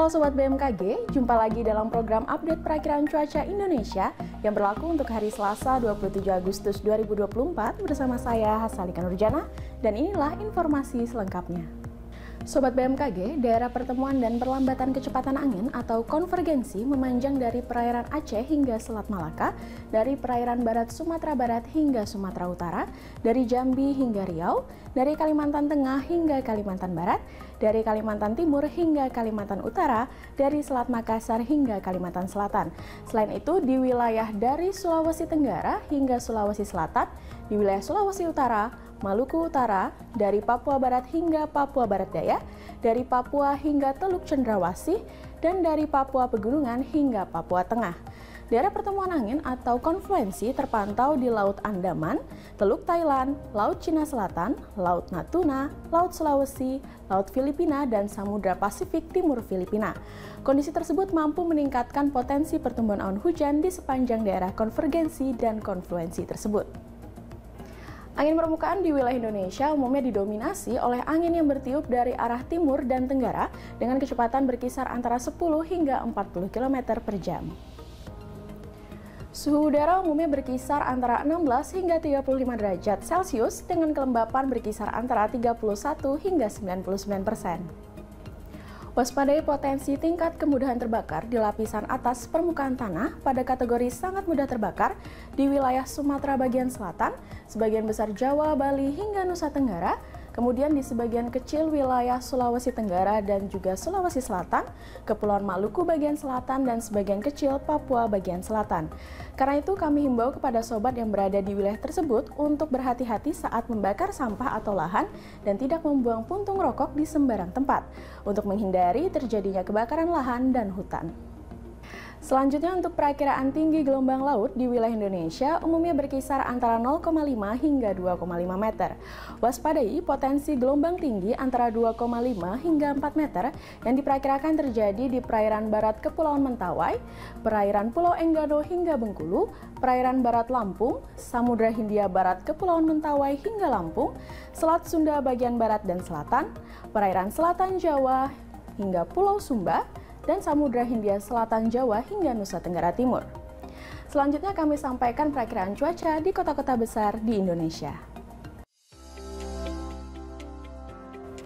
Halo Sobat BMKG, jumpa lagi dalam program update perakiraan cuaca Indonesia yang berlaku untuk hari Selasa 27 Agustus 2024 bersama saya Hasalika Nurjana dan inilah informasi selengkapnya. Sobat BMKG, daerah pertemuan dan perlambatan kecepatan angin atau konvergensi memanjang dari perairan Aceh hingga Selat Malaka, dari perairan barat Sumatera Barat hingga Sumatera Utara, dari Jambi hingga Riau, dari Kalimantan Tengah hingga Kalimantan Barat, dari Kalimantan Timur hingga Kalimantan Utara, dari Selat Makassar hingga Kalimantan Selatan. Selain itu, di wilayah dari Sulawesi Tenggara hingga Sulawesi Selatan, di wilayah Sulawesi Utara, Maluku Utara, dari Papua Barat hingga Papua Barat Daya, dari Papua hingga Teluk Cendrawasih, dan dari Papua Pegunungan hingga Papua Tengah. Daerah pertemuan angin atau konfluensi terpantau di Laut Andaman, Teluk Thailand, Laut Cina Selatan, Laut Natuna, Laut Sulawesi, Laut Filipina, dan Samudra Pasifik Timur Filipina. Kondisi tersebut mampu meningkatkan potensi pertumbuhan awan hujan di sepanjang daerah konvergensi dan konfluensi tersebut. Angin permukaan di wilayah Indonesia umumnya didominasi oleh angin yang bertiup dari arah timur dan tenggara dengan kecepatan berkisar antara 10 hingga 40 km per jam. Suhu udara umumnya berkisar antara 16 hingga 35 derajat Celcius dengan kelembapan berkisar antara 31 hingga 99%. Waspadai potensi tingkat kemudahan terbakar di lapisan atas permukaan tanah pada kategori sangat mudah terbakar di wilayah Sumatera bagian selatan, sebagian besar Jawa, Bali, hingga Nusa Tenggara, kemudian di sebagian kecil wilayah Sulawesi Tenggara dan juga Sulawesi Selatan, Kepulauan Maluku bagian selatan, dan sebagian kecil Papua bagian selatan. Karena itu kami himbau kepada sobat yang berada di wilayah tersebut untuk berhati-hati saat membakar sampah atau lahan dan tidak membuang puntung rokok di sembarang tempat untuk menghindari terjadinya kebakaran lahan dan hutan. Selanjutnya untuk perakiraan tinggi gelombang laut di wilayah Indonesia umumnya berkisar antara 0,5 hingga 2,5 meter. Waspadai potensi gelombang tinggi antara 2,5 hingga 4 meter yang diperkirakan terjadi di perairan barat Kepulauan Mentawai, perairan Pulau Enggano hingga Bengkulu, perairan barat Lampung, Samudra Hindia Barat Kepulauan Mentawai hingga Lampung, Selat Sunda bagian barat dan selatan, perairan selatan Jawa hingga Pulau Sumba, dan Samudra Hindia Selatan Jawa hingga Nusa Tenggara Timur. Selanjutnya kami sampaikan perakiraan cuaca di kota-kota besar di Indonesia.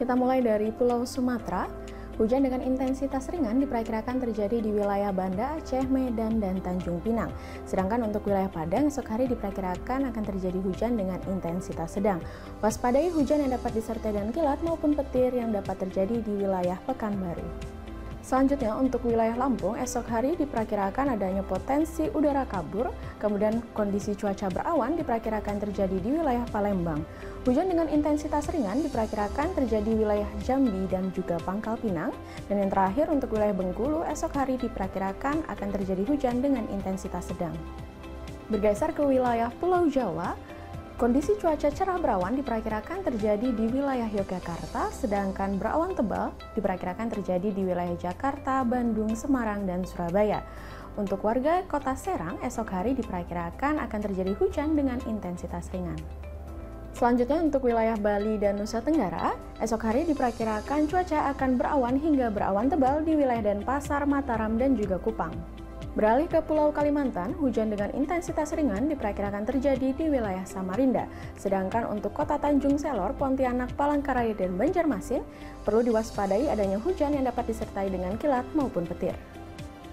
Kita mulai dari Pulau Sumatera. Hujan dengan intensitas ringan diperkirakan terjadi di wilayah Banda Aceh, Medan, dan Tanjung Pinang. Sedangkan untuk wilayah Padang, esok hari diperkirakan akan terjadi hujan dengan intensitas sedang. Waspadai hujan yang dapat disertai dengan kilat maupun petir yang dapat terjadi di wilayah Pekanbaru. Selanjutnya untuk wilayah Lampung, esok hari diperkirakan adanya potensi udara kabur, kemudian kondisi cuaca berawan diperkirakan terjadi di wilayah Palembang. Hujan dengan intensitas ringan diperkirakan terjadi di wilayah Jambi dan juga Pangkal Pinang. Dan yang terakhir untuk wilayah Bengkulu, esok hari diperkirakan akan terjadi hujan dengan intensitas sedang. Bergeser ke wilayah Pulau Jawa, kondisi cuaca cerah berawan diperkirakan terjadi di wilayah Yogyakarta, sedangkan berawan tebal diperkirakan terjadi di wilayah Jakarta, Bandung, Semarang, dan Surabaya. Untuk warga kota Serang, esok hari diperkirakan akan terjadi hujan dengan intensitas ringan. Selanjutnya untuk wilayah Bali dan Nusa Tenggara, esok hari diperkirakan cuaca akan berawan hingga berawan tebal di wilayah Denpasar, Mataram, dan juga Kupang. Beralih ke Pulau Kalimantan, hujan dengan intensitas ringan diperkirakan terjadi di wilayah Samarinda. Sedangkan untuk kota Tanjung Selor, Pontianak, Palangkaraya, dan Banjarmasin, perlu diwaspadai adanya hujan yang dapat disertai dengan kilat maupun petir.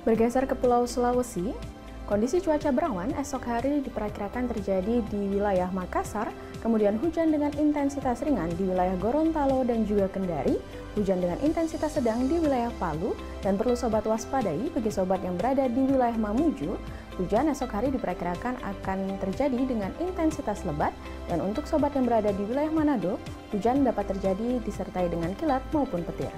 Bergeser ke Pulau Sulawesi, kondisi cuaca berawan esok hari diperkirakan terjadi di wilayah Makassar, kemudian hujan dengan intensitas ringan di wilayah Gorontalo dan juga Kendari, hujan dengan intensitas sedang di wilayah Palu, dan perlu sobat waspadai bagi sobat yang berada di wilayah Mamuju, hujan esok hari diperkirakan akan terjadi dengan intensitas lebat, dan untuk sobat yang berada di wilayah Manado, hujan dapat terjadi disertai dengan kilat maupun petir.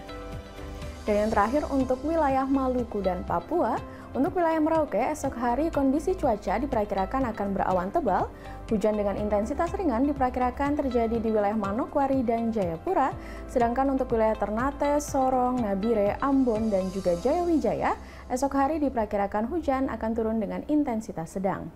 Dan yang terakhir untuk wilayah Maluku dan Papua, untuk wilayah Merauke, esok hari kondisi cuaca diperkirakan akan berawan tebal, hujan dengan intensitas ringan diperkirakan terjadi di wilayah Manokwari dan Jayapura, sedangkan untuk wilayah Ternate, Sorong, Nabire, Ambon, dan juga Jayawijaya, esok hari diperkirakan hujan akan turun dengan intensitas sedang.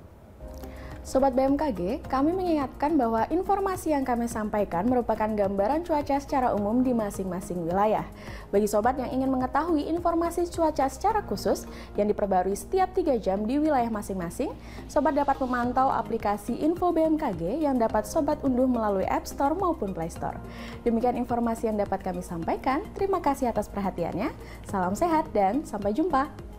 Sobat BMKG, kami mengingatkan bahwa informasi yang kami sampaikan merupakan gambaran cuaca secara umum di masing-masing wilayah. Bagi sobat yang ingin mengetahui informasi cuaca secara khusus yang diperbarui setiap 3 jam di wilayah masing-masing, sobat dapat memantau aplikasi Info BMKG yang dapat sobat unduh melalui App Store maupun Play Store. Demikian informasi yang dapat kami sampaikan. Terima kasih atas perhatiannya. Salam sehat dan sampai jumpa.